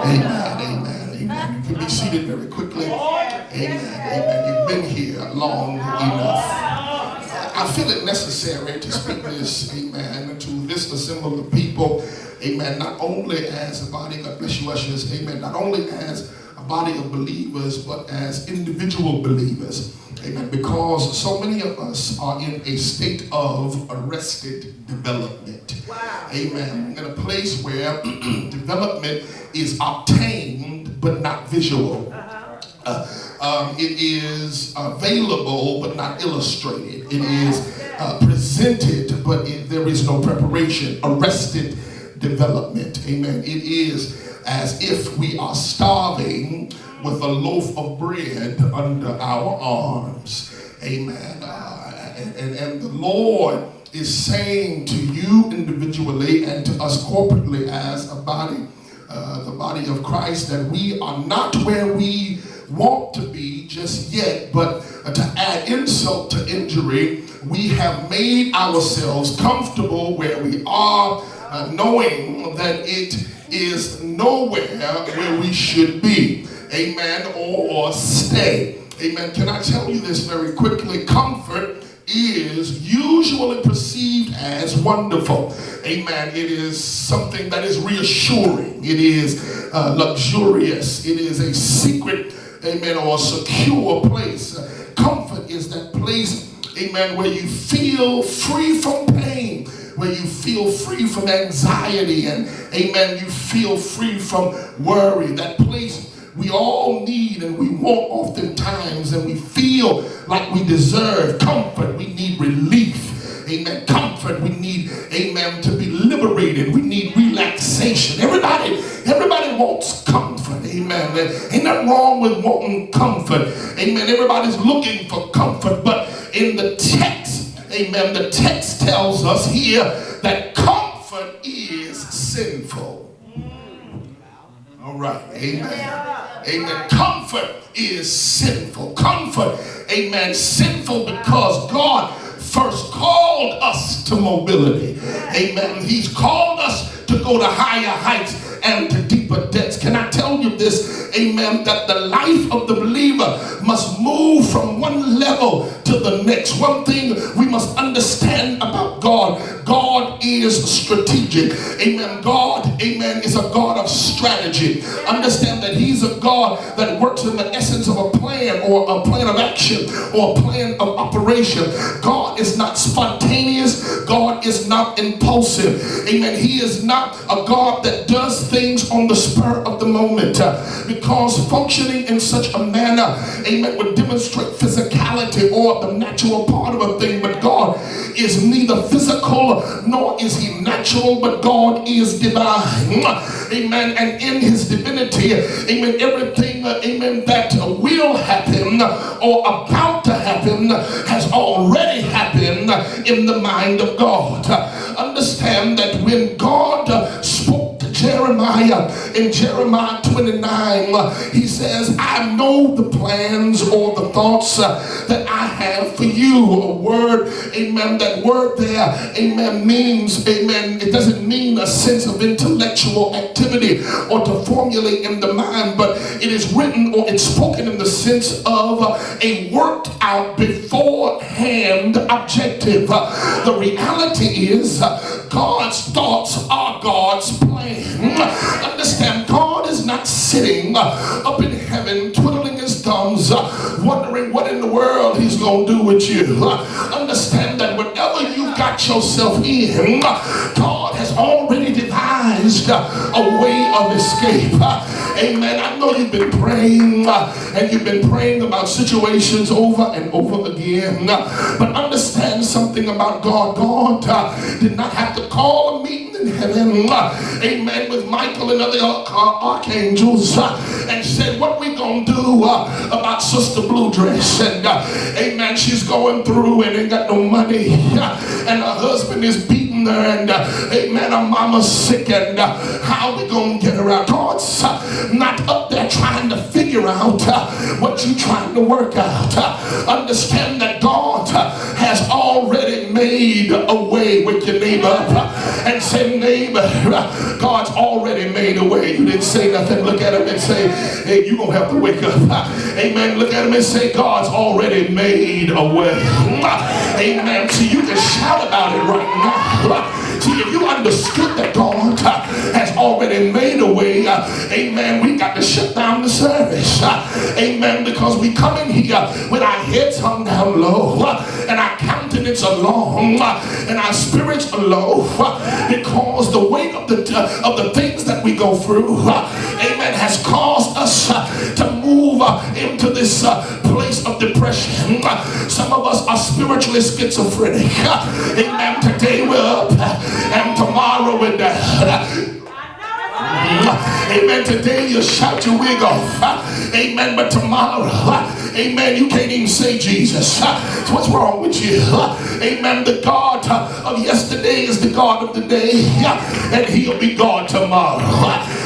Amen, amen, amen. You can be seated very quickly. Amen, amen. You've been here long enough. I feel it necessary to speak this, amen, to this assembly of people, amen, not only as a body, God bless you ushers, amen, not only as a body of believers, but as individual believers, amen, because so many of us are in a state of arrested development. Wow. Amen. In a place where development is obtained but not visual. It is available but not illustrated. It is presented but there is no preparation. Arrested development. Amen. It is as if we are starving with a loaf of bread under our arms. Amen. And the Lord is saying to you individually and to us corporately as a body, the body of Christ, that we are not where we want to be just yet, but to add insult to injury, we have made ourselves comfortable where we are, knowing that it is nowhere where we should be. Amen. Or stay. Amen. Can I tell you this very quickly? Comfort is usually perceived as wonderful. Amen. It is something that is reassuring. It is luxurious. It is a secret, amen, or a secure place. Comfort is that place, amen, where you feel free from pain, where you feel free from anxiety, and amen, you feel free from worry. That place we all need and we want oftentimes, and we feel like we deserve comfort. We need relief. Amen. Comfort. We need, amen, to be liberated. We need relaxation. Everybody wants comfort. Amen. There ain't nothing wrong with wanting comfort. Amen. Everybody's looking for comfort. But in the text, amen, the text tells us here that comfort is sinful. All right. Amen. Amen. Comfort is sinful. Comfort, amen, sinful because God first called us to mobility. Amen. He's called us to go to higher heights and to deeper depths. Can I tell you this, amen, that the life of the believer must move from one level to the next. One thing we must understand about God: God is strategic. Amen. God, amen, is a God of strategy. Understand that he's a God that works in the essence of a plan, or a plan of action, or a plan of operation. God is not spontaneous. God is not impulsive. Amen. He is not a God that does things on the spur of the moment, because functioning in such a manner, amen, would demonstrate physicality or the natural part of a thing. But God is neither physical nor is he natural, but God is divine. Amen. And in his divinity, amen, everything, amen, that will happen or about to happen has already happened in the mind of God. Understand that when God spoke to Jeremiah in Jeremiah 29, he says, I know the plans or the thoughts that I have for you. A word, amen, that word there, amen, means, amen, it doesn't mean a sense of intellectual activity or to formulate in the mind, but it is written or it's spoken in the sense of a worked out beforehand objective. The reality is God's thoughts are God's plan. Understand, God is not sitting up in heaven twiddling his thumbs wondering what in the world he's going to do with you. Understand that whatever you got yourself in, God has already devised a way of escape. Amen. I know you've been praying and you've been praying about situations over and over again, but understand something about God. God did not have to call a meeting in heaven, amen, with Michael and other archangels and said, what we gonna do about Sister Blue Dress? And amen, she's going through and ain't got no money, and her husband is beating her, and amen, her mama's sick, and how we gonna get her out? God's not up there trying to figure out what you're trying to work out. Understand that God has already made a way. With your neighbor, neighbor and say, neighbor, God's already made a way. You didn't say nothing. Look at him and say, hey, you're going to have to wake up. Amen. Look at him and say, God's already made a way. Amen. See, you can shout about it right now. See, if you understood that God has already made a way, amen, we got to shut down the service. Amen. Because we come in here with our heads hung down low and our countenance are long and our spirits are low because the weight of the things that we go through, amen, has caused us to move into this place of depression. Some of us are spiritually schizophrenic. Amen. Today we're up and tomorrow we're down. Amen. Today you shout your wig off. Amen. But tomorrow, amen, you can't even say Jesus. So what's wrong with you? Amen. The God of yesterday is the God of the day, and he'll be God tomorrow.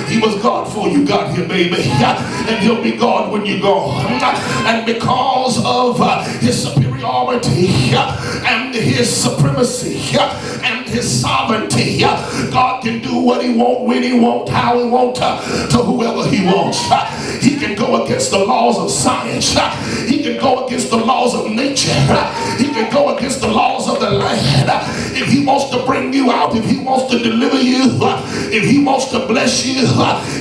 He was God before you got here, baby, and he'll be God when you go. And because of his superiority and his supremacy and his sovereignty, God can do what he wants, when he wants, how he wants, to whoever he wants. He can go against the laws of science. He can go against the laws of nature. He can go against the laws of the land. If he wants to bring you out, if he wants to deliver you, if he wants to bless you,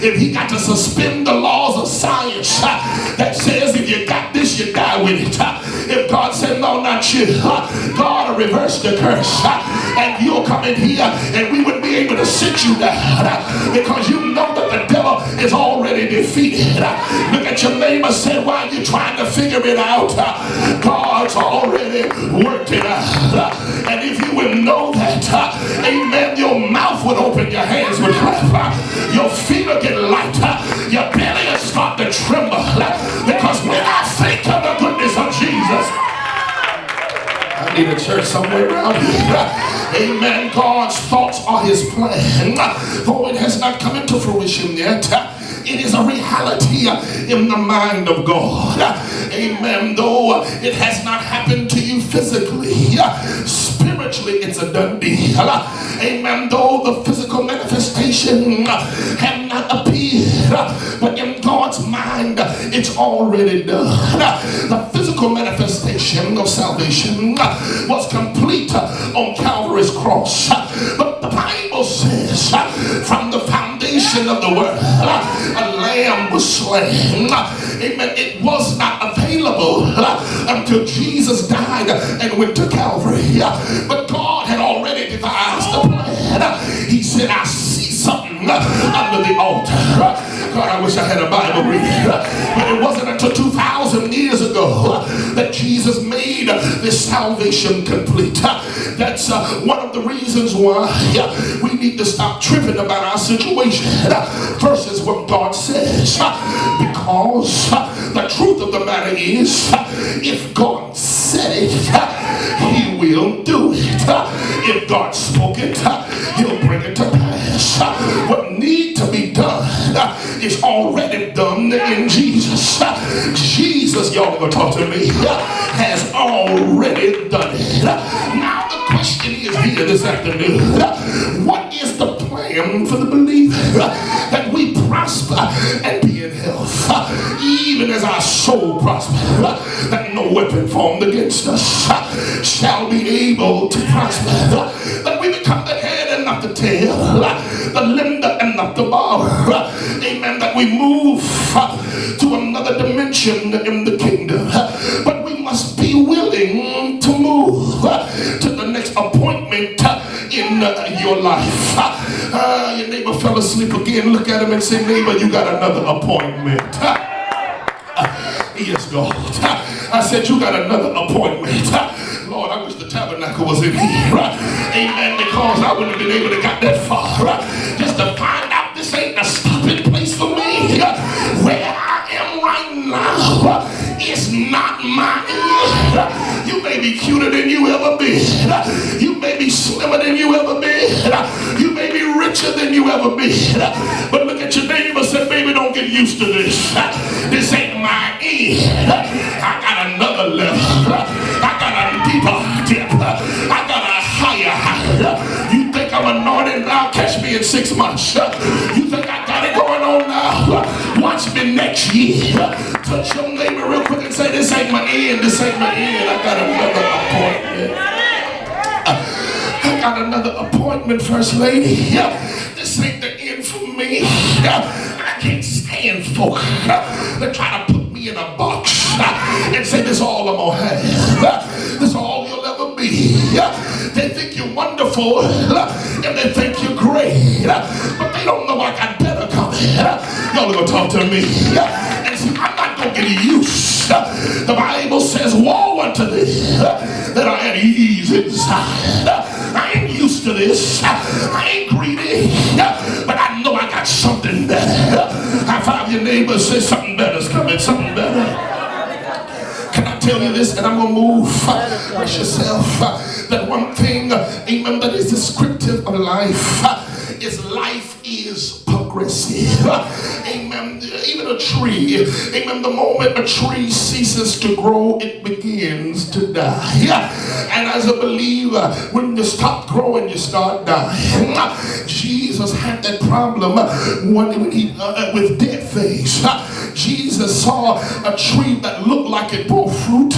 if he got to suspend the laws of science that says if you got this, you die with it. If God said, no, not you, God will reverse the curse. And you'll come in here and we would be able to sit you down because you know that the devil is already defeated. Look at your neighbor, say, why are you trying to figure it out? God's already worked it out. And if you would know that, amen, your mouth would open, your hands would clap, your feet will get light, your belly will start to tremble, because when I think of the goodness of Jesus, I need a church somewhere around here. Amen. God's thoughts are his plan. Though it has not come into fruition yet, it is a reality in the mind of God. Amen. Though it has not happened to you physically, spiritually it's a done deal. Amen. Though the physical manifestation have not appeared, but in God's mind it's already done. The physical manifestation of salvation was complete on Calvary's cross. But the Bible says from the foundation of the world, a lamb was slain. Amen. It was not available until Jesus died and went to Calvary. But God had already devised a plan. He said, I see something under the altar. God, I wish I had a Bible reading. But it wasn't until 2,000 years ago that Jesus made this salvation complete. That's one of the reasons why we need to stop tripping about our situation versus what God says. Because the truth of the matter is, if God said it, he will do it. If God spoke it, he'll bring it to pass. What needs to be done is already done in Jesus. Jesus, y'all are going to talk to me, has already done it. Now the question is here this afternoon, what is the plan for the believer? That we prosper and be in health, even as our soul prospers, that no weapon formed against us shall be able to prosper, that we become the head and not the tail, the lender and not the borrower. Amen. That we move to another dimension in the kingdom, but we must be willing to move to the next appointment in your life. Your neighbor fell asleep again. Look at him and say, neighbor, you got another appointment. Yes, God. I said, you got another appointment. Lord, I wish the tabernacle was in here. Amen. Because I wouldn't have been able to get that far. Just to find out this ain't a stopping place for me. Where I am right now is not my end. You may be cuter than you ever been. You may be slimmer than you ever been. You may be richer than you ever been. But look at your neighbor and say, baby, don't get used to this. This ain't my end. I got another level. I got a deeper depth. I got a higher height. You 6 months. You think I got it going on now? Watch me next year. Touch your neighbor real quick and say, this ain't my end, this ain't my end. I got another appointment. I got another appointment, First Lady. This ain't the end for me. I can't stand folk that try to put me in a box and say this all I'm gonna have. This all you'll ever be. They think you're wonderful and they think you're great, but they don't know I got better coming. Y'all gonna talk to me. And see, I'm not gonna get used. The Bible says, woe unto thee that are at ease inside. I ain't used to this. I ain't greedy, but I know I got something better. High five your neighbor, say something better's coming, something better. Can I tell you this, and I'm going to move? Brace yourself. That one thing, amen, that is descriptive of life is life is progressive. Amen. Even a tree, amen, the moment a tree ceases to grow, it begins to die. And as a believer, when you stop growing, you start dying. Jesus had that problem when he with dead face. Jesus saw a tree that looked like it bore fruit,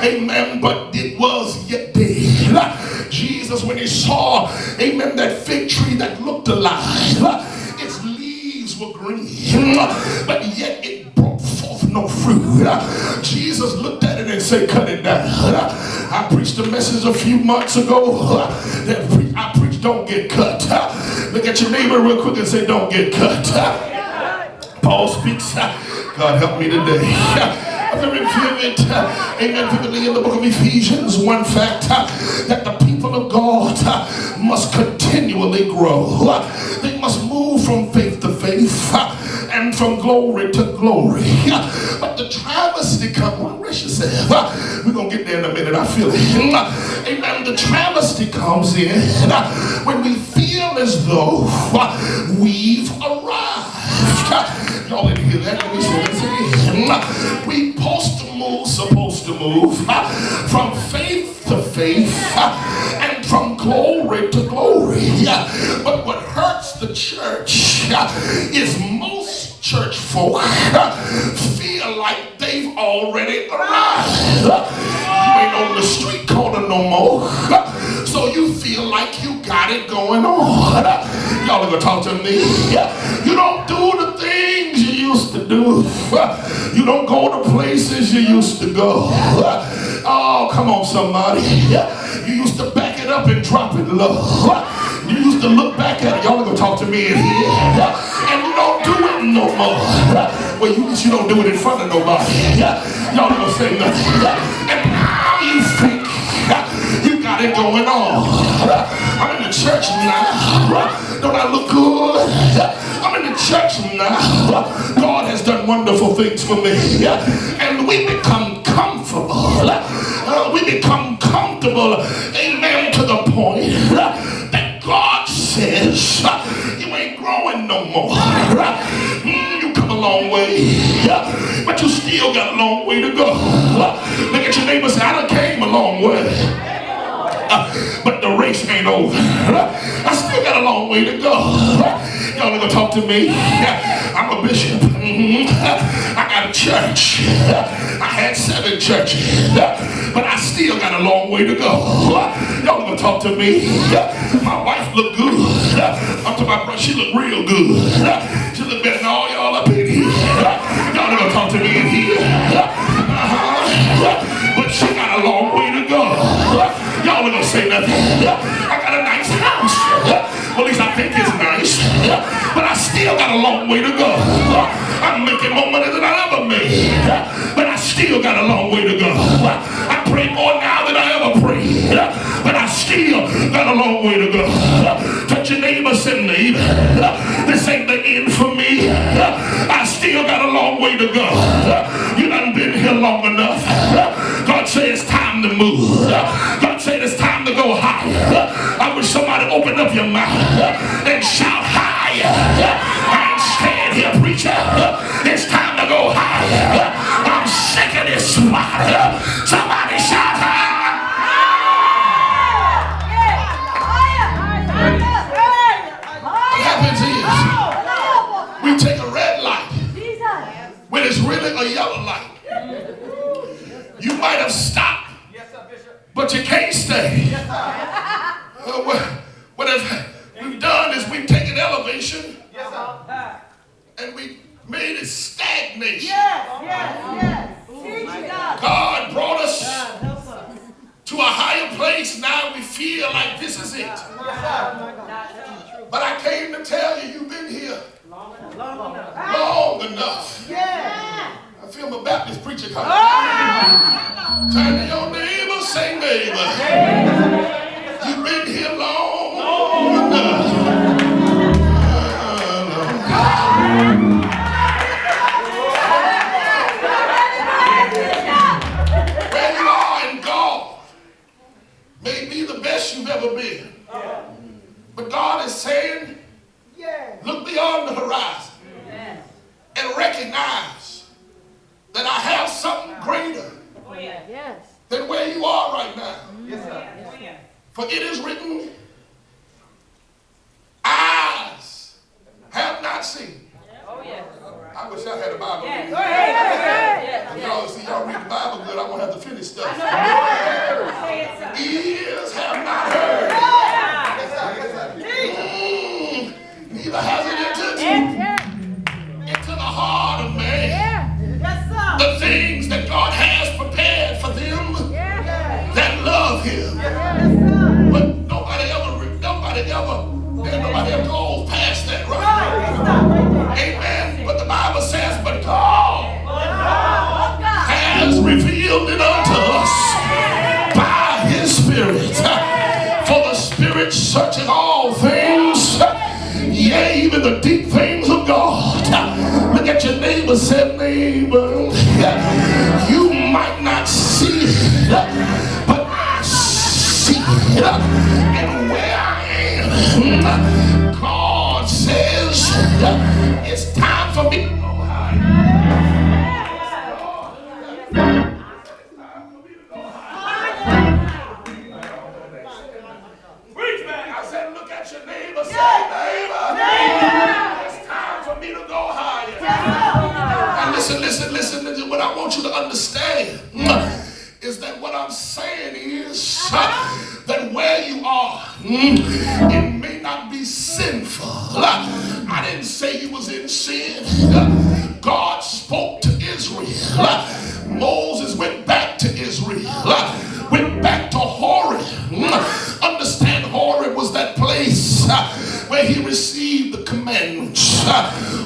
amen, but it was yet dead. Jesus, when he saw, amen, that fig tree that looked alive, its leaves were green, but yet it brought forth no fruit. Jesus looked at it and said, cut it down. I preached a message a few months ago that I preached, don't get cut. Look at your neighbor real quick and say, don't get cut. Paul speaks, God help me today. Very vivid, amen, vividly in the book of Ephesians, one fact that the people of God must continually grow. They must move from faith to faith and from glory to glory. But the travesty comes, well, rest yourself. We're going to get there in a minute, I feel it. Amen. The travesty comes in when we feel as though we've arrived. Y'all didn't hear that? Let me say this again. We supposed to move from faith to faith and from glory to glory. But what hurts the church is most church folk feel like they've already arrived. You ain't on the street corner no more, so you feel like you got it going on. Y'all are gonna talk to me. You don't do the things you used to do. You don't go to places you used to go. Oh, come on, somebody. You used to back it up and drop it low. You used to look back at it. Y'all are gonna talk to me in here. And you don't do it no more. Well, you don't do it in front of nobody. Y'all are gonna say nothing. And now you think you got it going on. I'm in the church now. Don't I look good? I'm in the church now. God has done wonderful things for me. And we become comfortable. We become comfortable, amen, to the point that God says, you ain't growing no more. You come a long way, but you still got a long way to go. Look at your neighbor and say, I done came a long way. But the race ain't over. I still got a long way to go. Y'all are gonna talk to me. I'm a bishop. I got a church. I had 7 churches, but I still got a long way to go. Y'all are gonna talk to me. My wife look good. I'm to my brother, she look real good. She look better than all y'all up in here. Y'all are gonna talk to me in here. But she got a long way to go. Y'all are gonna say nothing. I got a nice house. Well, at least I think it's nice. But I still got a long way to go. I'm making more money than I ever made. But I still got a long way to go. I pray more now than I ever prayed. But I still got a long way to go. Touch your neighbor, say, neighbor, this ain't the end for me. I still got a long way to go. You done been here long enough. God said it's time to move. God said it's time to go higher. I wish somebody open up your mouth and shout higher. I ain't staying here, preacher. It's time to go higher. I'm sick of this spot. Somebody shout higher. and we made it stagnation. Yes. God brought us to a higher place. Now we feel like this is it. But I came to tell you, you've been here long enough. I feel my Baptist preacher coming. Turn to your neighbor, say neighbor. You've been here long enough. Where you are in God may be the best you've ever been. But God is saying, look beyond the horizon and recognize that I have something greater than where you are right now. For it is written, eyes have not seen. I wish I had a Bible. Y'all see, y'all read the Bible good, I won't have to finish stuff. Ears have not heard. Neither has it entered into the heart of man. The things that God has prepared for them that love him. But nobody ever goes past that, right? Amen. But the Bible says, but God has revealed it unto us by his Spirit. For the Spirit searcheth all things, yea, even the deep things of God. Look at your neighbor, say, neighbor, you might not see it, but I see it. And where I am, God says, it's time for me to go higher. Preach back. I said, look at your neighbor, say, neighbor, it's time for me to go higher. And listen, what I want you to understand is that what I'm saying is that where you are, it may not be sinful. I didn't say you was in sin. God spoke to Israel. Moses went back to Israel, went back to Horeb. Understand, Horeb was that place where he received the commandments.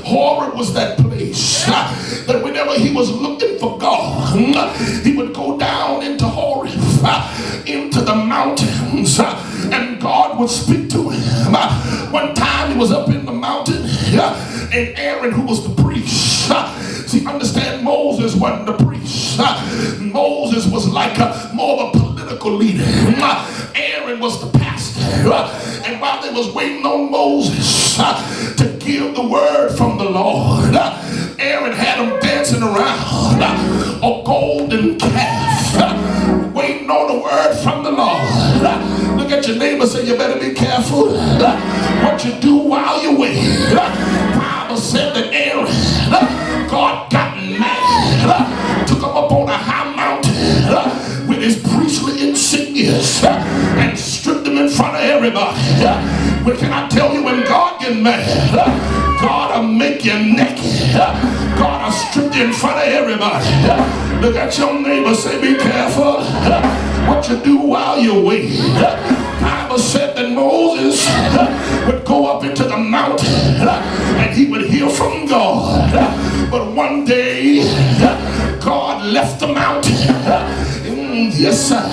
Horeb was that place that whenever he was looking for God, he would go down into Horeb, into the mountains, and God would speak to him. One time he was up in the mountain, and Aaron, who was the priest, see, understand, Moses wasn't the priest. Moses was like more of a political leader. Aaron was the pastor. And while they was waiting on Moses to give the word from the Lord, Aaron had them dancing around a golden calf, waiting on the word from the Lord. Look at your neighbor, say, you better be careful what you do while you wait. The Bible said that Aaron, God got mad, took him up on a high mountain with his priestly insignias and stripped him in front of everybody. But can I tell you, when God gets mad, God will make you naked. God will strip you in front of everybody. Look at your neighbor, say, be careful what you do while you wait. The Bible said that Moses would go up into the mountain and he would hear from God. But one day, God left the mountain. Yes, sir.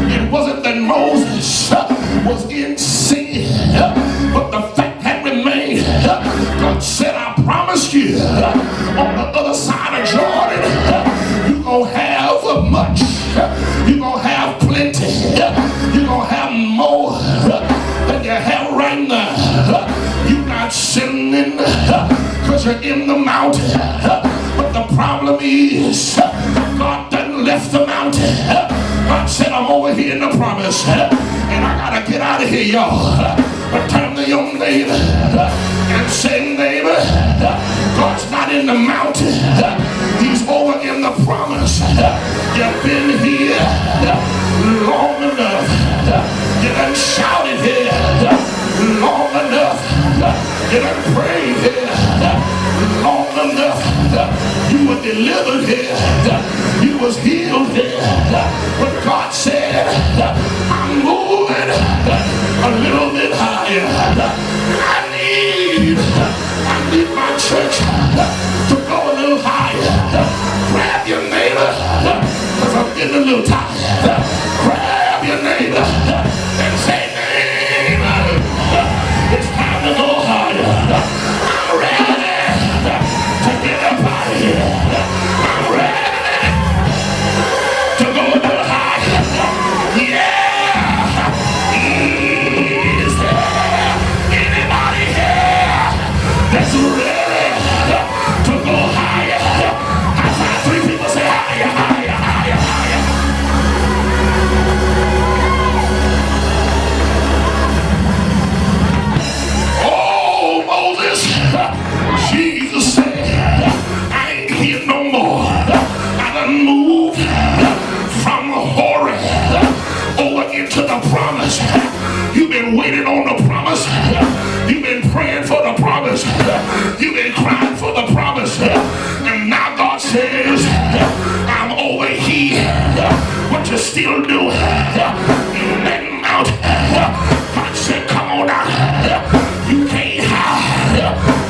It wasn't that Moses was in sin, but the fact had remained. God said, I promised you, on the other side of Jordan, you're going to have much. You're going to have plenty. You're going to have more than you have right now. You're not sinning because you're in the mountain. But the problem is, God done left the mountain. God said, I'm over here in the promise, and I gotta get out of here, y'all. But turn to your neighbor and say, neighbor, God's not in the mountain. He's over in the promise. You've been here long enough. You done shouted here long enough. You done prayed here enough, you were delivered here. You was healed here. But God said, I'm moving a little bit higher. I need my church to go a little higher. Grab your neighbor, because I'm getting a little tired. Grab your neighbor and say, neighbor, it's time to go higher. I'm ready to get up out of here. I'm ready to go a little higher. Yeah. Is there anybody here that's ready to go higher? High five, 3 people say higher, higher, higher, higher. Oh, Moses, Jesus said, I ain't here no more. I done moved from Horeb over into the promise. You've been waiting on the promise. You've been praying for the promise. You've been crying for the promise. And now God says, I'm over here. What you still do? Let him out. God said, come on out. You can't hide.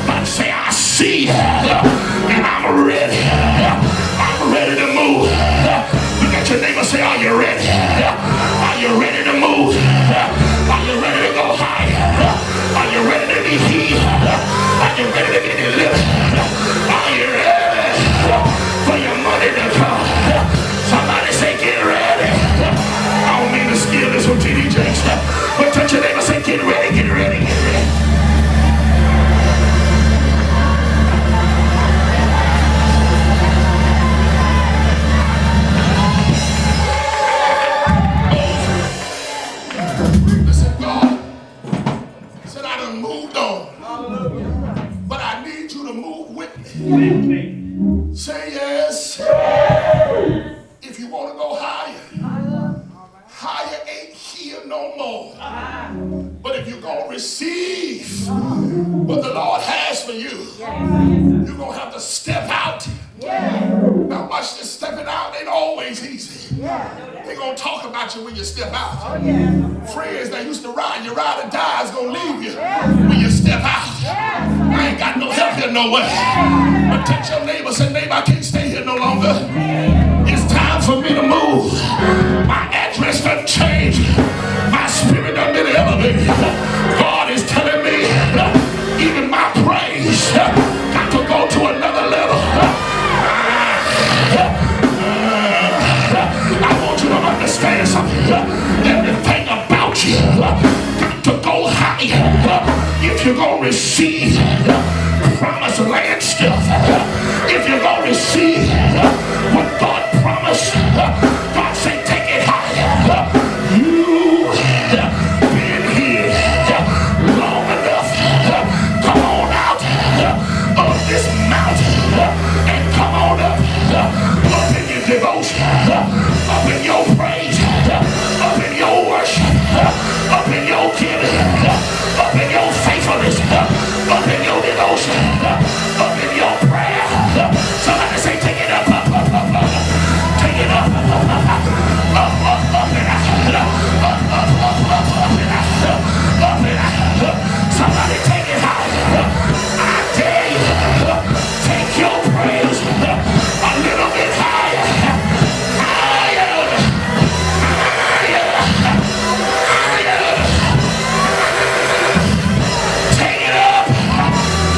God say, I see. And I'm ready. I'm ready to move. Look at your neighbor, say, are you ready? Are you ready to move? Are you ready to go higher? Are you ready to be healed? Are you ready to be delivered? Are you ready for your money to come? Somebody say, get ready. I don't mean to steal this from T.D. Jakes, but touch your neighbor, say, get ready, get ready, get ready. Say yes. If you want to go higher, higher ain't here no more. But if you're going to receive what the Lord has for you, you're going to have to step out. Now watch this, stepping out ain't always easy. They're going to talk about you when you step out. Friends that used to ride you, ride or die is going to leave you when you step out. I ain't got no help here nowhere. But touch your neighbor, say, neighbor, I can't stay here no longer. It's time for me to move. My address done changed. My spirit done been elevated. God is telling me, even my praise got to go to another level. I want you to understand something. Everything about you got to go higher. If you're going to receive promised land stuff, if you're going to receive what God promised, God said, take it higher. You've been here long enough. Come on out of this mountain and come on up in your devotion, up in your praise, up in your worship, up in your giving, up in your faithfulness, up in your devotion, up in your prayer. Somebody say, take it up, up, up, up, up. Take it up, up, up, up, up, up, up, and up, up, up, up, up, and up and up. Somebody take it higher. I dare you, take your praise a little bit higher, higher, higher, higher. Take it up,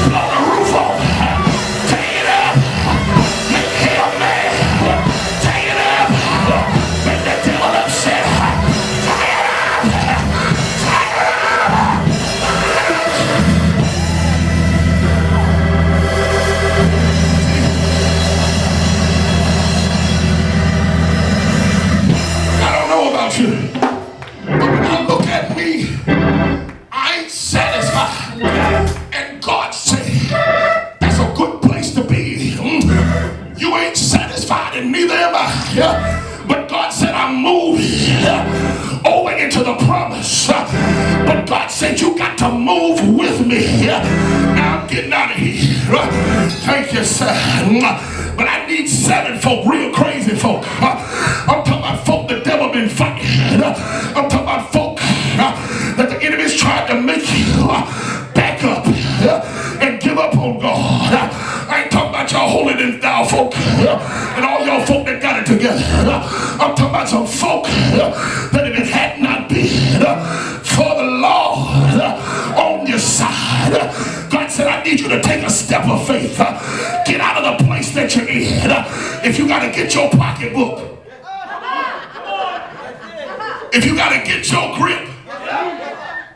blow the roof off. Take it up, make hell mad. Take it up, make the devil upset. Take it up, take it up. I don't know about you, but when I look at me, I ain't satisfied. And God said, that's a good place to be. You ain't satisfied, and neither am I. But God said, I'm moving over into the promise. But God said, you got to move with me. Now I'm getting out of here. Thank you. you sad. But I need 7 folk, real crazy folk. I'm talking about folk the devil been fighting. I'm talking about folk that the enemy's tried to make you back up and give up on God. I ain't talking about y'all holy and thou folk and all y'all folk that got it together. I'm talking about some folk that if it had not been for the Lord on your side, God said, I need you to take a step of faith. Get out of the place that you're in. If you got to get your pocketbook, if you got to get your grip,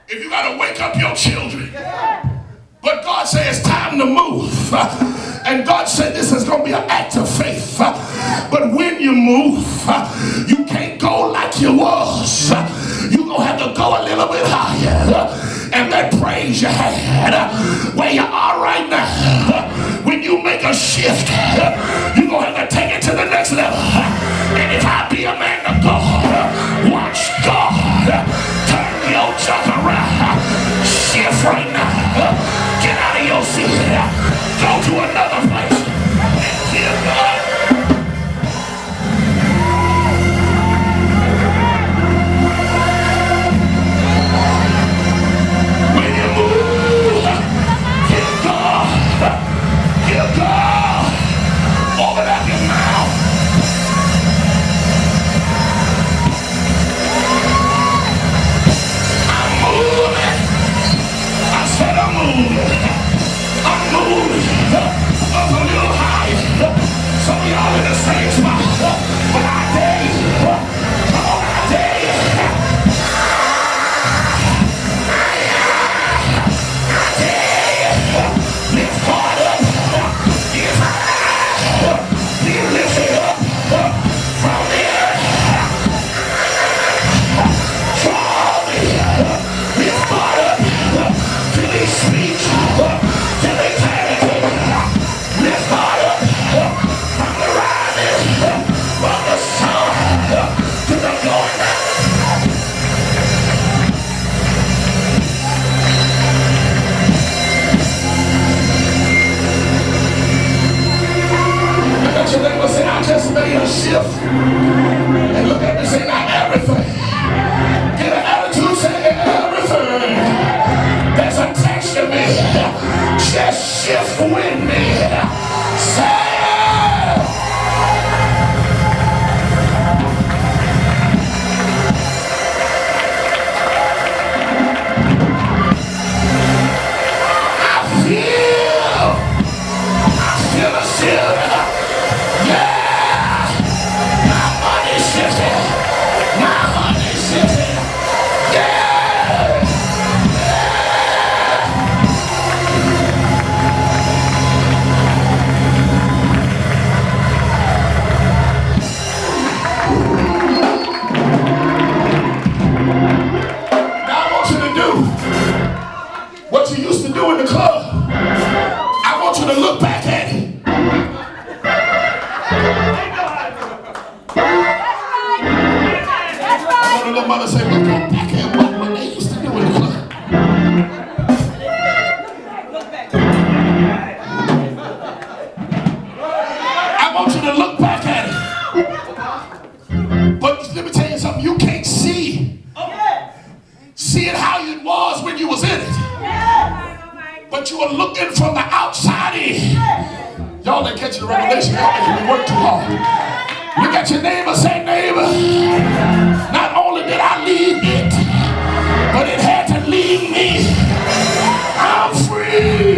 if you got to wake up your children. But God said it's time to move. And God said this is going to be an act of faith. But when you move, you can't go like you was. You're going to have to go a little bit higher. And that praise you had where you are right now, when you make a shift, you're going to have to take it to the next level. And if I be a man of God, watch God turn your junk around. Shift right now. Get out of your seat. Go to another place and give God. When you move, give God. Give God. Open up your mouth. I'm moving. I said I'm moving. I'm moving up a little higher. Some of y'all in the same spot. But I dare you. Come on, I dare you. I dare you. Lift God up. Get high. Be lifted up from the earth. Draw me. Lift God up till he speaks. Till he clarity. Lift God up from the rising of the sun to the going down. Look at your neighbor, say, I just made a shift. And look at me, say, not everything. Get an attitude, say, everything that's attached to me, just shift with me. Say, I feel a shift. Yeah, my money shifted. My money shifted. Yeah. Now I want you to do what you used to do in the club. I want you to look back at it. I want a little mother say, look back at what they used to do in the club. I want you to look back at it. But let me tell you something, you can't see it how it was when you was in it. But you are looking from the outside in. Y'all didn't catch the revelation. Y'all making me work too hard. Look at your neighbor, say, neighbor, not only did I leave it, but it had to leave me. I'm free.